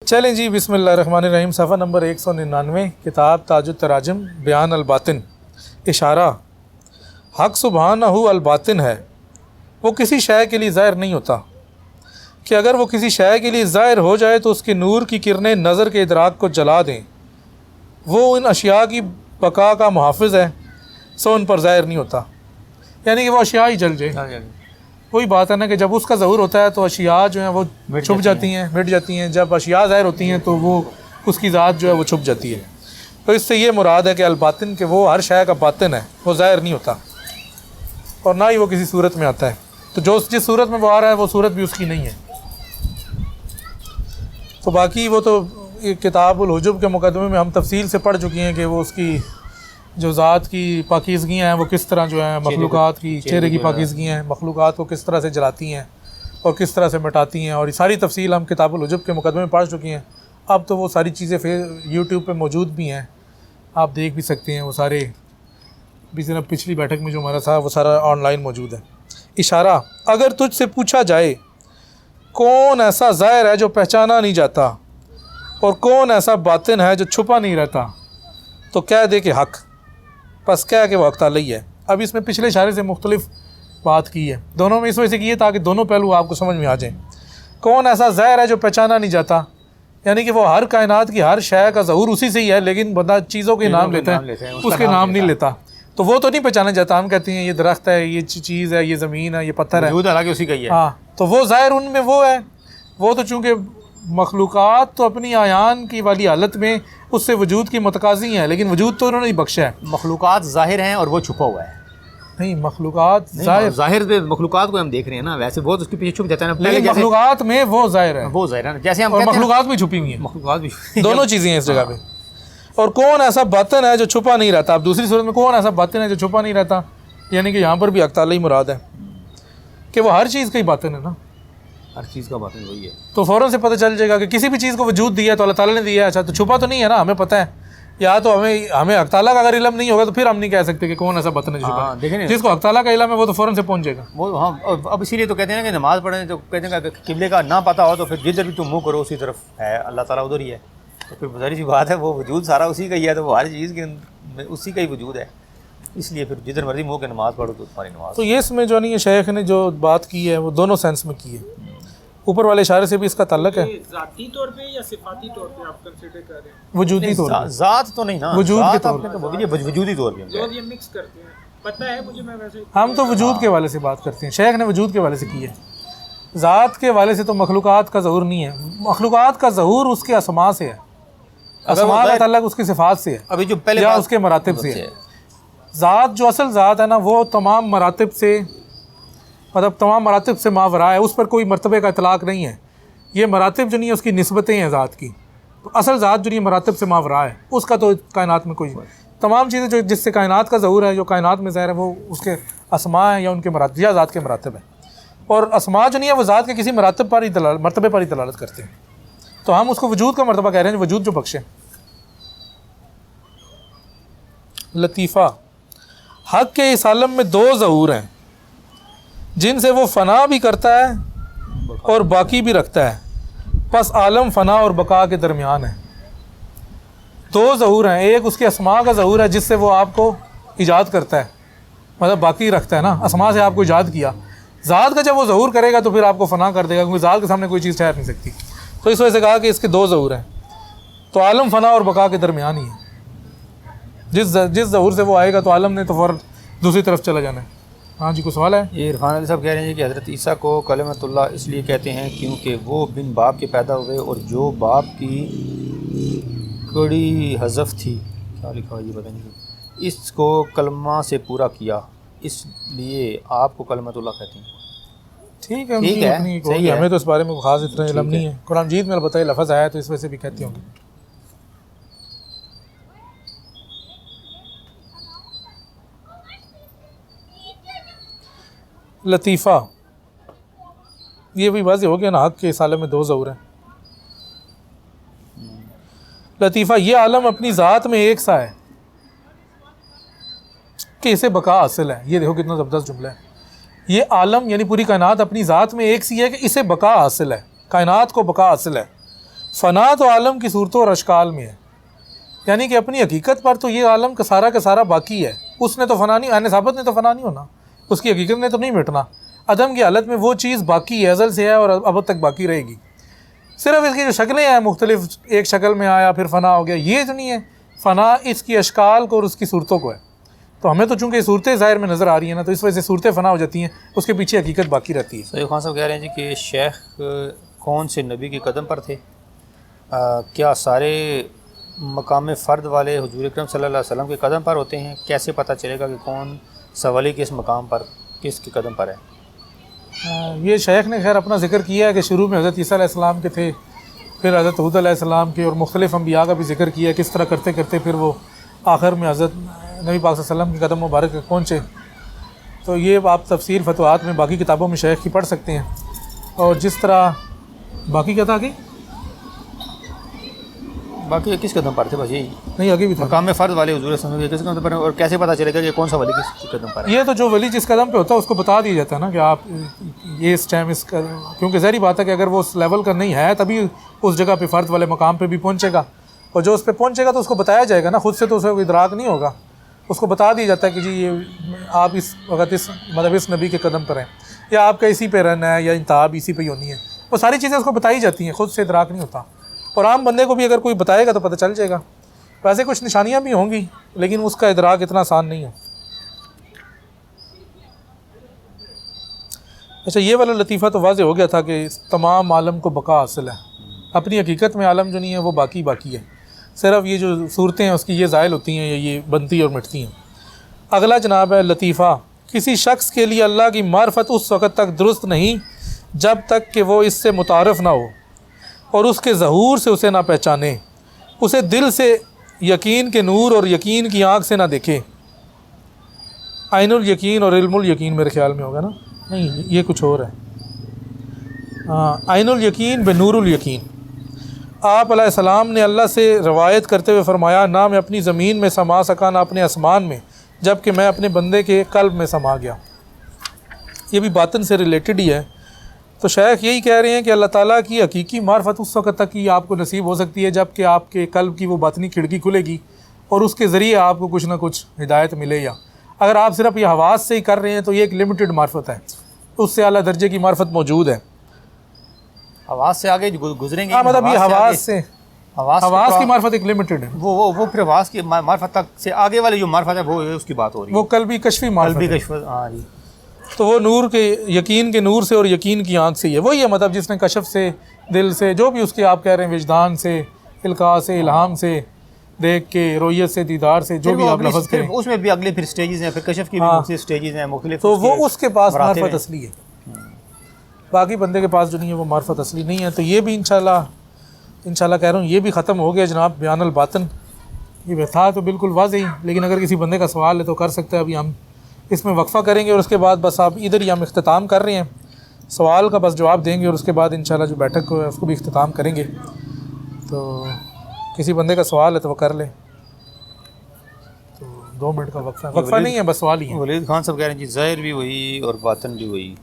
چلیں جی، بسم اللہ الرحمن الرحیم، صفحہ نمبر 199، کتاب تاج التراجم، بیان الباطن۔ اشارہ: حق سبحانہ الباطن ہے، وہ کسی شے کے لیے ظاہر نہیں ہوتا کہ اگر وہ کسی شے کے لیے ظاہر ہو جائے تو اس کے نور کی کرنیں نظر کے ادراک کو جلا دیں۔ وہ ان اشیاء کی بقا کا محافظ ہے، سو ان پر ظاہر نہیں ہوتا، یعنی کہ وہ اشیاء ہی جل جائے۔ وہی بات ہے نا کہ جب اس کا ظہور ہوتا ہے تو اشیاء جو ہیں وہ چھپ جاتی ہیں، مٹ جاتی ہیں۔ جب اشیاء ظاہر ہوتی ہیں تو وہ اس کی ذات جو ہے وہ چھپ جاتی ہے۔ تو اس سے یہ مراد ہے کہ الباطن، کہ وہ ہر شے کا باطن ہے، وہ ظاہر نہیں ہوتا اور نہ ہی وہ کسی صورت میں آتا ہے۔ تو جو جس صورت میں وہ آ رہا ہے وہ صورت بھی اس کی نہیں ہے۔ تو باقی وہ تو کتاب الحجب کے مقدمے میں ہم تفصیل سے پڑھ چکے ہیں کہ وہ اس کی جو ذات کی پاکیزگیاں ہیں وہ کس طرح جو ہیں مخلوقات کی چہرے کی پاکیزگیاں ہیں، مخلوقات کو کس طرح سے جلاتی ہیں اور کس طرح سے مٹاتی ہیں، اور یہ ساری تفصیل ہم کتاب الحجب کے مقدمے میں پڑھ چکی ہیں۔ اب تو وہ ساری چیزیں یوٹیوب پہ موجود بھی ہیں، آپ دیکھ بھی سکتے ہیں۔ وہ سارے پچھلی بیٹھک میں جو ہمارا تھا وہ سارا آن لائن موجود ہے۔ اشارہ: اگر تجھ سے پوچھا جائے کون ایسا ظاہر ہے جو پہچانا نہیں جاتا اور کون ایسا باطن ہے جو چھپا نہیں رہتا، تو کہہ دے کہ حق، پس کہہ کہ وہ حق تعالی ہے۔ اب اس میں پچھلے اشارے سے مختلف بات کی ہے، دونوں میں اس وجہ سے کی ہے تاکہ دونوں پہلو آپ کو سمجھ میں آ جائیں۔ کون ایسا ظاہر ہے جو پہچانا نہیں جاتا، یعنی کہ وہ ہر کائنات کی ہر شے کا ظہور اسی سے ہی ہے، لیکن بندہ چیزوں کے نام لیتا ہے، اس کے نام نہیں لیتا، تو وہ تو نہیں پہچانا جاتا۔ ہم کہتے ہیں یہ درخت ہے، یہ چیز ہے، یہ زمین ہے، یہ پتھر ہے، حالانکہ اسی کا ہی ہے۔ ہاں، تو وہ ظاہر ان میں وہ ہے۔ وہ تو چونکہ مخلوقات تو اپنی عیان کی والی حالت میں اس سے وجود کی متقاضی ہیں، لیکن وجود تو انہوں نے ہی بخشا ہے۔ مخلوقات ظاہر ہیں اور وہ چھپا ہوا ہے۔ نہیں، مخلوقات ظاہر مخلوقات کو ہم دیکھ رہے ہیں نا، ویسے بہت اس کے پیچھے چھپ جاتا ہے نا، لیکن مخلوقات میں وہ ظاہر ہے، وہ ظاہر ہے، جیسے ہم اور کہتے ہیں مخلوقات بھی چھپی ہوئی ہیں، مخلوقات بھی دونوں چیزیں ہیں اس جگہ پہ۔ اور کون ایسا باطن ہے جو چھپا نہیں رہتا۔ اب دوسری صورت میں کون ایسا باطن ہے جو چھپا نہیں رہتا، یعنی کہ یہاں پر بھی حق تعالی مراد ہے کہ وہ ہر چیز کا ہی باطن ہے نا، ہر چیز کا باطن وہی ہے۔ تو فوراً سے پتہ چل جائے گا کہ کسی بھی چیز کو وجود دیا ہے تو اللہ تعالیٰ نے دیا ہے، اچھا تو چھپا تو نہیں ہے نا، ہمیں پتہ ہے۔ یا تو ہمیں حق تعالیٰ کا اگر علم نہیں ہوگا تو پھر ہم نہیں کہہ سکتے کہ کون ایسا باطن ہے جو چھپا ہے۔ جس کو حق تعالیٰ کا علم ہے وہ تو فوراً سے پہنچ جائے گا۔ وہ ہاں، اب اسی لیے تو کہتے ہیں نا کہ نماز پڑھیں تو کہتے ہیں کہ قبلے کا نہ پتہ ہو تو پھر جدھر بھی تم منہ کرو اسی طرف ہے، اللہ تعالیٰ ادھر ہی ہے۔ تو پھر ظاہر سی بات ہے وہ وجود سارا اسی کا ہی ہے، تو وہ ہر چیز کے اسی کا ہی وجود ہے، اس لیے پھر جدھر مرضی منہ کے نماز پڑھو تو تمہاری نماز۔ تو یہ اس میں جو نہیں شیخ نے جو بات کی ہے وہ دونوں سینس میں کی ہے۔ اوپر والے اشارے سے بھی اس کا تعلق ہے، ذاتی طور پہ یا صفاتی طور پہ آپ کنسیڈر کر رہے ہیں؟ وجودی طور پہ، ذات تو نہیں نا، وجود کے طور پہ وجودی طور پہ لوگ یہ مکس کرتے ہیں، پتہ ہے مجھے، میں ویسے ہم تو وجود کے والے سے بات کرتے ہیں، شیخ نے وجود کے والے سے کی ہے۔ ذات کے والے سے تو مخلوقات کا ظہور نہیں ہے، مخلوقات کا ظہور اس کے اسماء سے ہے، اسماء کا تعلق اس کی صفات سے ہے، ابھی جو پہلے یا اس کے مراتب سے ہے۔ ذات جو اصل ذات ہے نا وہ تمام مراتب سے، مطلب تمام مراتب سے ماورا ہے، اس پر کوئی مرتبے کا اطلاق نہیں ہے۔ یہ مراتب جو نہیں ہے اس کی نسبتیں ہیں ذات کی، تو اصل ذات جو نہیں ہے مراتب سے ماورا ہے، اس کا تو کائنات میں کوئی، تمام چیزیں جو جس سے کائنات کا ظہور ہے، جو کائنات میں ظاہر ہے، وہ اس کے اسماء ہیں یا ان کے مراتب یا ذات کے مراتب ہیں۔ اور اسماء جو نہیں ہے وہ ذات کے کسی مرتبے پر ہی دلالت کرتے ہیں، تو ہم اس کو وجود کا مرتبہ کہہ رہے ہیں، وجود جو بخشے۔ لطیفہ: حق کے اس عالم میں دو ظہور ہیں جن سے وہ فنا بھی کرتا ہے اور باقی بھی رکھتا ہے، پس عالم فنا اور بقا کے درمیان ہے۔ دو ظہور ہیں، ایک اس کے اسماء کا ظہور ہے جس سے وہ آپ کو ایجاد کرتا ہے، مطلب باقی رکھتا ہے نا، اسماء سے آپ کو ایجاد کیا۔ ذات کا جب وہ ظہور کرے گا تو پھر آپ کو فنا کر دے گا، کیونکہ ذات کے سامنے کوئی چیز ٹھہر نہیں سکتی، تو اس وجہ سے کہا کہ اس کے دو ظہور ہیں، تو عالم فنا اور بقا کے درمیان ہی ہے۔ جس ظہور سے وہ آئے گا تو عالم نے تو فوراً دوسری طرف چلا جانا ہے۔ ہاں جی، کوئی سوال ہے؟ یہ عرفان علی صاحب کہہ رہے ہیں کہ حضرت عیسیٰ کو کلمۃ اللہ اس لیے کہتے ہیں کیونکہ وہ بن باپ کے پیدا ہوئے، اور جو باپ کی کڑی حذف تھی، کیا لکھا ہوا یہ پتہ نہیں، اس کو کلمہ سے پورا کیا، اس لیے آپ کو کلمۃ اللہ کہتے ہیں۔ ٹھیک ہے، صحیح ہے، ہمیں تو اس بارے میں خاص اتنا علم نہیں ہے، قرآن مجید میں البتہ لفظ آیا تو اس وجہ سے بھی کہتے ہوں گے۔ لطیفہ: یہ بھی واضح ہو گیا نا، حق کے اس عالم میں دو ظہور ہیں۔ لطیفہ: یہ عالم اپنی ذات میں ایک سا ہے کہ اسے بقا حاصل ہے۔ یہ دیکھو کتنا زبردست جملہ ہے، یہ عالم یعنی پوری کائنات اپنی ذات میں ایک سی ہے کہ اسے بقا حاصل ہے، کائنات کو بقا حاصل ہے۔ فنا تو عالم کی صورتوں اور اشکال میں ہے، یعنی کہ اپنی حقیقت پر تو یہ عالم کا سارا باقی ہے، اس نے تو فنا نہیں، نسابت نے تو فنا نہیں ہونا، اس کی حقیقت نے تو نہیں مٹنا، عدم کی حالت میں وہ چیز باقی ہے، ازل سے ہے اور اب تک باقی رہے گی، صرف اس کی جو شکلیں ہیں مختلف، ایک شکل میں آیا پھر فنا ہو گیا، یہ تو نہیں ہے، فنا اس کی اشکال کو اور اس کی صورتوں کو ہے، تو ہمیں تو چونکہ صورتیں ظاہر میں نظر آ رہی ہیں نا، تو اس وجہ سے صورتیں فنا ہو جاتی ہیں، اس کے پیچھے حقیقت باقی رہتی ہے۔ سید خان صاحب کہہ رہے ہیں جی کہ شیخ کون سے نبی کے قدم پر تھے؟ کیا سارے مقام فرد والے حضور اکرم صلی اللہ علیہ وسلم کے قدم پر ہوتے ہیں؟ کیسے پتہ چلے گا کہ کون سا ولی کس مقام پر کس کے قدم پر ہے؟ یہ شیخ نے خیر اپنا ذکر کیا ہے کہ شروع میں حضرت عیسیٰ علیہ السلام کے تھے، پھر حضرت ہود علیہ السلام کے، اور مختلف انبیاء کا بھی ذکر کیا ہے، کس طرح کرتے کرتے پھر وہ آخر میں حضرت نبی پاک صلی اللہ علیہ وسلم کے قدم مبارک تک پہنچے۔ تو یہ آپ تفسیر فتوحات میں باقی کتابوں میں شیخ کی پڑھ سکتے ہیں، اور جس طرح باقی کیا تھا آگے، باقی کس قدم پر تھے؟ بس یہی نہیں آگے بھی تھا، مقام فرد والے حضور صلی اللہ علیہ وسلم کے کس قدم پر ہیں، اور کیسے پتہ چلے گا کہ کون سا ولی کس قدم پر ہے؟ یہ تو جو ولی جس قدم پہ ہوتا ہے اس کو بتا دیا جاتا ہے نا کہ آپ یہ اس ٹائم اس کا، کیونکہ ظاہری بات ہے کہ اگر وہ اس لیول کا نہیں ہے تبھی اس جگہ پہ فرد والے مقام پہ بھی پہنچے گا، اور جو اس پہ پہنچے گا تو اس کو بتایا جائے گا نا، خود سے تو اسے ادراک نہیں ہوگا، اس کو بتا دیا جاتا ہے کہ جی یہ آپ اس وقت اس مطلب اس نبی کے قدم پر ہیں، یا آپ کا اسی پہ رہنا ہے، یا انتہا بھی اسی پہ ہی ہونی ہے، وہ ساری چیزیں اس کو بتائی جاتی ہیں، خود سے ادراک نہیں ہوتا، اور عام بندے کو بھی اگر کوئی بتائے گا تو پتہ چل جائے گا۔ ویسے کچھ نشانیاں بھی ہوں گی لیکن اس کا ادراک اتنا آسان نہیں ہے۔ اچھا، یہ والا لطیفہ تو واضح ہو گیا تھا کہ تمام عالم کو بقا حاصل ہے، اپنی حقیقت میں عالم جو نہیں ہے وہ باقی ہے، صرف یہ جو صورتیں ہیں اس کی یہ زائل ہوتی ہیں یا یہ بنتی اور مٹتی ہیں۔ اگلا جناب ہے لطیفہ، کسی شخص کے لیے اللہ کی معرفت اس وقت تک درست نہیں جب تک کہ وہ اس سے متعارف نہ ہو اور اس کے ظہور سے اسے نہ پہچانے، اسے دل سے یقین کے نور اور یقین کی آنکھ سے نہ دیکھے۔ عین الیقین اور علم الیقین میرے خیال میں ہوگا نا، نہیں یہ کچھ اور ہے، عین الیقین بنور الیقین۔ آپ علیہ السلام نے اللہ سے روایت کرتے ہوئے فرمایا، نہ میں اپنی زمین میں سما سکا نہ اپنے آسمان میں، جب کہ میں اپنے بندے کے قلب میں سما گیا۔ یہ بھی باطن سے ریلیٹڈ ہی ہے۔ تو شیخ یہی کہہ رہے ہیں کہ اللہ تعالیٰ کی حقیقی معرفت اس وقت تک ہی آپ کو نصیب ہو سکتی ہے جب کہ آپ کے قلب کی وہ باطنی کھڑکی کھلے گی اور اس کے ذریعے آپ کو کچھ نہ کچھ ہدایت ملے گا۔ اگر آپ صرف یہ حواس سے ہی کر رہے ہیں تو یہ ایک لمیٹڈ معرفت ہے، اس سے اعلیٰ درجے کی معرفت موجود ہے۔ حواس سے آگے گزریں گے، ہاں مطلب یہ حواس سے، حواس کی معرفت ایک لمیٹڈ ہے، وہ پھر حواس کی معرفت تک سے آگے والی جو معرفت ہے وہ اس کی بات ہو رہی ہے، وہ قلبی کشفی معرفت قلبی ہے۔ کشف۔ ہاں جی، تو وہ نور کے یقین کے نور سے اور یقین کی آنکھ سے ہی ہے، وہی ہے مطلب جس نے کشف سے، دل سے، جو بھی اس کے آپ کہہ رہے ہیں، وجدان سے، القاء سے، الہام سے، دیکھ کے، رویت سے، دیدار سے، جو بھی آپ لفظ کریں، اس میں بھی اگلے پھر سٹیجز ہیں، پھر کشف کی بھی مختلف سٹیجز ہیں، مختلف، تو وہ اس کے پاس مراتب معرفت ہیں۔ اصلی ہے، باقی بندے کے پاس جو نہیں ہے وہ معرفت اصلی نہیں ہے۔ تو یہ بھی انشاءاللہ کہہ رہا ہوں، یہ بھی ختم ہو گیا جناب بیان الباطن۔ یہ تھا تو بالکل واضح ہی، لیکن اگر کسی بندے کا سوال ہے تو کر سکتا ہے۔ ابھی ہم اس میں وقفہ کریں گے اور اس کے بعد بس آپ ادھر ہی ہم اختتام کر رہے ہیں، سوال کا بس جواب دیں گے اور اس کے بعد انشاءاللہ جو بیٹھک ہے اس کو بھی اختتام کریں گے۔ تو کسی بندے کا سوال ہے تو وہ کر لیں، تو 2 منٹ کا وقفہ نہیں ہے، بس سوال ہی ہے۔ ولید خان صاحب کہہ رہے ہیں جی ظاہر بھی وہی اور باطن بھی وہی،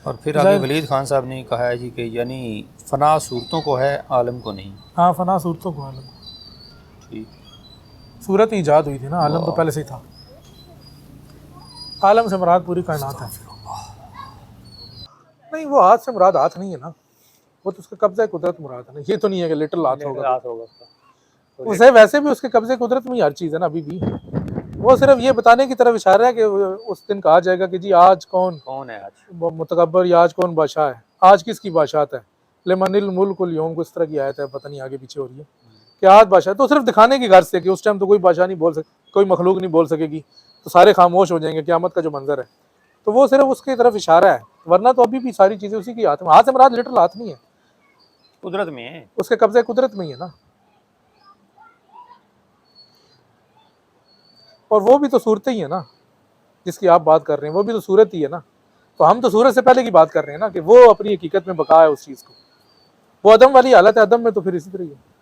اور پھر آگے ولید خان صاحب نے کہا ہے جی کہ یعنی فنا صورتوں کو ہے، عالم کو نہیں۔ ہاں، فنا صورتوں کو، عالم ٹھیک، صورت ایجاد ہوئی تھی نا، عالم تو پہلے سے ہی تھا۔ عالم سے مراد پوری کائنات ہے، نہیں وہ ہاتھ سے مراد ہاتھ نہیں ہے نا، وہ تو اس کا قبضہ قدرت مراد ہے نا، یہ تو نہیں ہے کہ لٹل ہاتھ ہوگا، اسے ویسے بھی اس کے قبضے قدرت میں ہی ہر چیز ہے نا ابھی بھی، وہ صرف یہ بتانے کی طرف اشارہ ہے کہ اس دن کہا جائے گا کہ جی آج کون ہے آج متکبر، یا آج کون بادشاہ ہے، آج کس کی بادشاہت ہے، لمن الملک اليوم، کو اس طرح کی آیت ہے، پتہ نہیں آگے پیچھے ہو رہی ہے کہ آج بادشاہ، تو صرف دکھانے کی غرض سے کہ اس ٹائم تو کوئی بادشاہ نہیں بول سکے، کوئی مخلوق نہیں بول سکے گی، تو سارے خاموش ہو جائیں گے، قیامت کا جو منظر ہے، تو وہ صرف اس کی طرف اشارہ ہے، ورنہ تو ابھی بھی ساری چیزیں اسی کی ہاتھ میں، ہاتھ سے مراد لٹرل ہاتھ نہیں ہے، قدرت میں ہے، اس کے قبضے قدرت میں ہی ہے نا، اور وہ بھی تو صورتیں ہی ہیں نا جس کی آپ بات کر رہے ہیں، وہ بھی تو صورت ہی ہے نا، تو ہم تو صورت سے پہلے کی بات کر رہے ہیں نا کہ وہ اپنی حقیقت میں بقا ہے اس چیز کو، وہ عدم والی حالت ہے، عدم میں تو پھر اسی طرح ہی ہے۔